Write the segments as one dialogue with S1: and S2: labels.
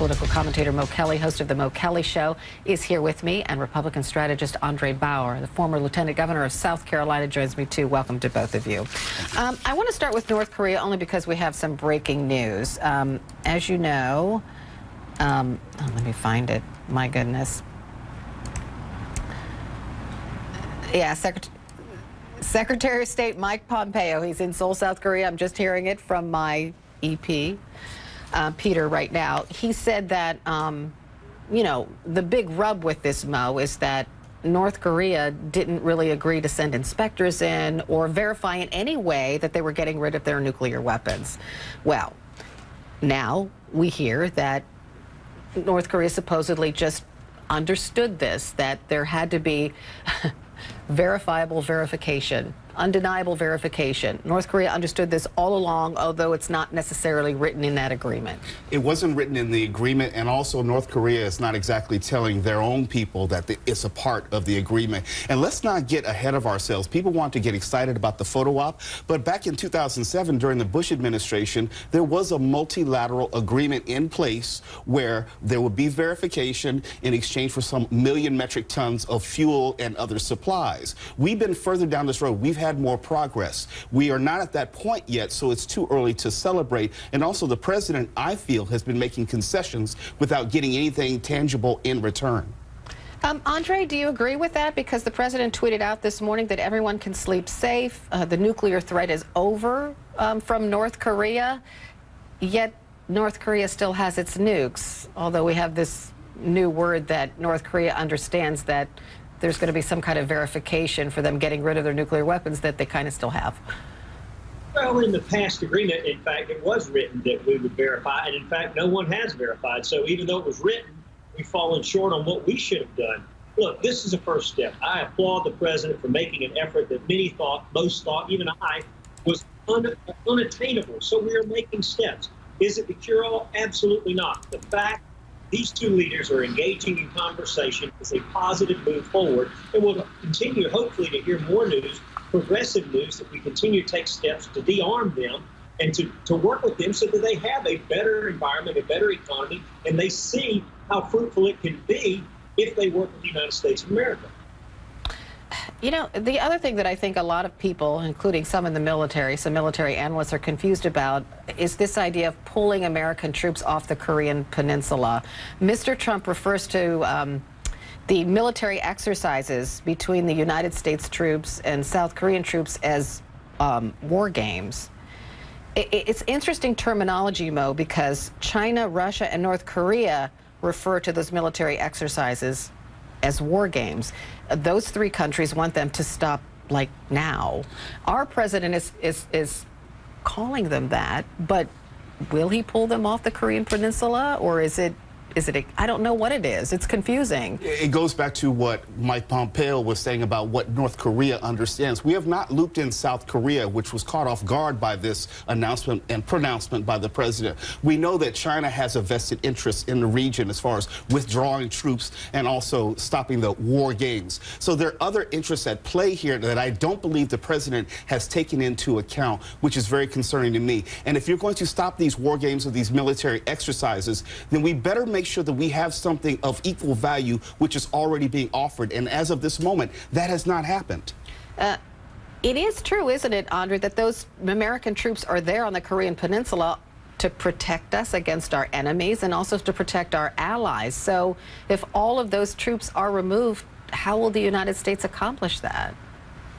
S1: political commentator Mo Kelly, host of The Mo Kelly Show, is here with me, and Republican strategist Andre Bauer, the former lieutenant governor of South Carolina, joins me too. Welcome to both of you. I want to start with North Korea only because we have some breaking news. As you know, let me find it. My goodness. Yeah, Secretary of State Mike Pompeo, he's in Seoul, South Korea. I'm just hearing it from my EP, Peter, right now. He said that, you know, the big rub with this, Mo, is that North Korea didn't really agree to send inspectors in or verify in any way that they were getting rid of their nuclear weapons. Well, now we hear that North Korea supposedly just understood this, that there had to be verifiable verification, undeniable verification. North Korea understood this all along, although it's not necessarily written in that agreement.
S2: It wasn't written in the agreement, and also North Korea is not exactly telling their own people that it's a part of the agreement. And let's not get ahead of ourselves. People want to get excited about the photo op, but back in 2007, during the Bush administration, there was a multilateral agreement in place where there would be verification in exchange for some million metric tons of fuel and other supplies. We've been further down this road. We've had more progress. We are not at that point yet, so it's too early to celebrate. And also the president, I feel, has been making concessions without getting anything tangible in return.
S1: Andre, do you agree with that? Because the president tweeted out this morning that everyone can sleep safe. The nuclear threat is over from North Korea, yet North Korea still has its nukes, although we have this new word that North Korea understands that there's going to be some kind of verification for them getting rid of their nuclear weapons that they kind of still have.
S3: Well, in the past agreement, in fact, it was written that we would verify, and in fact, no one has verified. So even though it was written, we've fallen short on what we should have done. Look, this is a first step. I applaud the president for making an effort that many thought, most thought, even I, was unattainable. So we are making steps. Is it the cure-all? Absolutely not. The fact these two leaders are engaging in conversation is a positive move forward, and we'll continue, hopefully, to hear more news, progressive news, that we continue to take steps to de-arm them and to work with them so that they have a better environment, a better economy, and they see how fruitful it can be if they work with the United States of America.
S1: You know, the other thing that I think a lot of people, including some in the military, some military analysts, are confused about is this idea of pulling American troops off the Korean Peninsula. Mr. Trump refers to the military exercises between the United States troops and South Korean troops as war games. It's interesting terminology, Mo, because China, Russia, and North Korea refer to those military exercises as war games. Those three countries want them to stop, like, now. Our president is calling them that, but will he pull them off the Korean Peninsula, or is it I don't know what it is. It's confusing.
S2: It goes back to what Mike Pompeo was saying about what North Korea understands. We have not looped in South Korea, which was caught off guard by this announcement and pronouncement by the president. We know that China has a vested interest in the region as far as withdrawing troops and also stopping the war games. So there are other interests at play here that I don't believe the president has taken into account, which is very concerning to me. And if you're going to stop these war games or these military exercises, then we better make sure that we have something of equal value, which is already being offered. And as of this moment, that has not happened.
S1: It is true, isn't it, Andre, that those American troops are there on the Korean Peninsula to protect us against our enemies and also to protect our allies. So if all of those troops are removed, how will the United States accomplish that?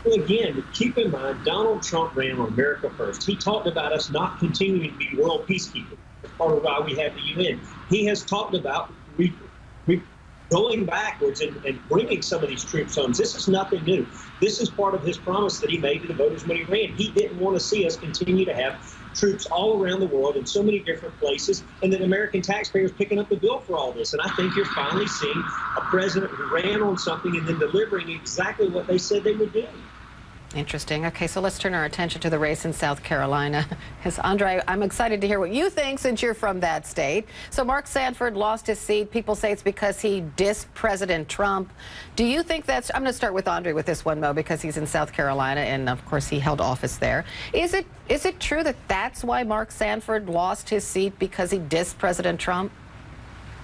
S3: Well, again, keep in mind, Donald Trump ran on America First. He talked about us not continuing to be world peacekeepers. That's part of why we have the UN. He has talked about going backwards and bringing some of these troops home. This is nothing new. This is part of his promise that he made to the voters when he ran. He didn't want to see us continue to have troops all around the world in so many different places, and that American taxpayers picking up the bill for all this. And I think you're finally seeing a president who ran on something and then delivering exactly what they said they would do.
S1: Interesting. Okay, so let's turn our attention to the race in South Carolina. As Andre, I'm excited to hear what you think since you're from that state. So Mark Sanford lost his seat. People say it's because he dissed President Trump. Do you think that's, I'm going to start with Andre with this one, Mo, because he's in South Carolina and of course he held office there. Is it true that that's why Mark Sanford lost his seat, because he dissed President Trump?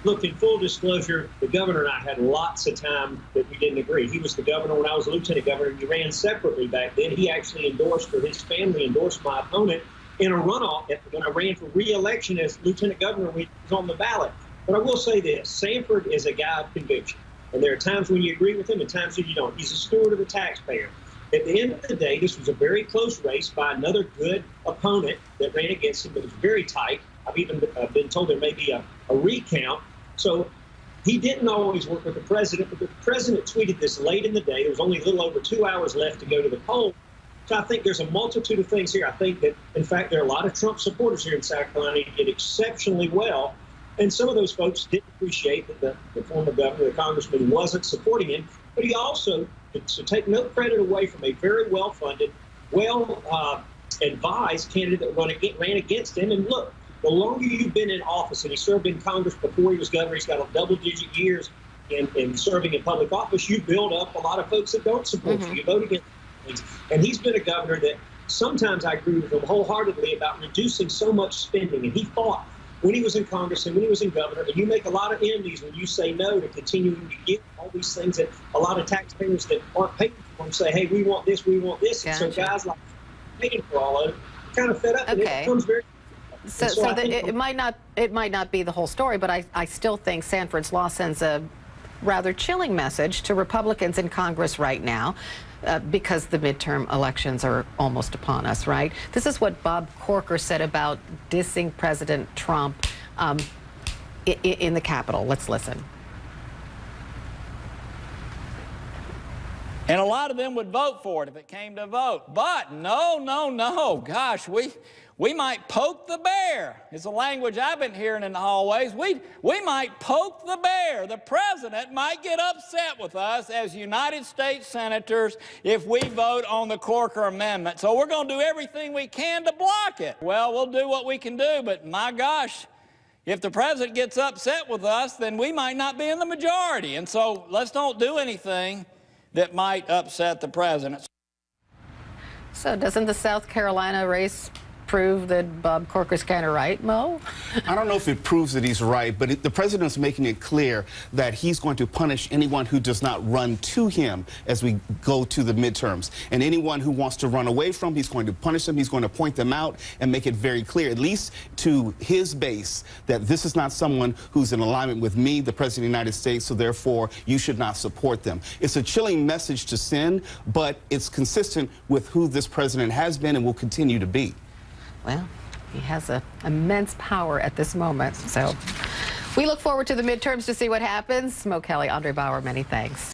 S3: Look, in full disclosure, the governor and I had lots of time that we didn't agree. He was the governor when I was lieutenant governor. We ran separately back then. He actually endorsed, or his family endorsed, my opponent in a runoff when I ran for re-election as lieutenant governor. We was on the ballot. But I will say this, Sanford is a guy of conviction. And there are times when you agree with him and times when you don't. He's a steward of the taxpayer. At the end of the day, this was a very close race by another good opponent that ran against him. It was very tight. I've even been told there may be a recount. So he didn't always work with the president, but the president tweeted this late in the day. There was only a little over 2 hours left to go to the poll. So I think there's a multitude of things here. I think that, in fact, there are a lot of Trump supporters here in South Carolina who did exceptionally well. And some of those folks didn't appreciate that the former governor, the congressman, wasn't supporting him. But he also, to take no credit away from a very well-funded, well-advised candidate that ran against him. And look, the longer you've been in office, and he served in Congress before he was governor, he's got a double-digit years in serving in public office, you build up a lot of folks that don't support you. You vote against things. And he's been a governor that sometimes I agree with him wholeheartedly about reducing so much spending. And he fought when he was in Congress and when he was in governor. And you make a lot of enemies when you say no to continuing to get all these things that a lot of taxpayers that aren't paying for them say, hey, we want this, we want this.
S1: Gotcha.
S3: And so guys like paying for all of it kind of fed up. And it becomes very...
S1: So it might not be the whole story, but I still think Sanford's law sends a rather chilling message to Republicans in Congress right now, because the midterm elections are almost upon us, right? This is what Bob Corker said about dissing President Trump in the Capitol. Let's listen.
S4: And a lot of them would vote for it if it came to vote. But no. Gosh, we might poke the bear. It's a language I've been hearing in the hallways. We might poke the bear. The president might get upset with us as United States senators if we vote on the Corker Amendment. So we're going to do everything we can to block it. Well, we'll do what we can do, but my gosh, if the president gets upset with us, then we might not be in the majority. And so let's don't do anything that might upset the president.
S1: So doesn't the South Carolina race prove that Bob Corker's kind of right, Mo?
S2: I don't know if it proves that he's right, but the president's making it clear that he's going to punish anyone who does not run to him as we go to the midterms. And anyone who wants to run away from, he's going to punish them. He's going to point them out and make it very clear, at least to his base, that this is not someone who's in alignment with me, the president of the United States, so therefore you should not support them. It's a chilling message to send, but it's consistent with who this president has been and will continue to be.
S1: Well, he has immense power at this moment. So we look forward to the midterms to see what happens. Mo Kelly, Andre Bauer, many thanks.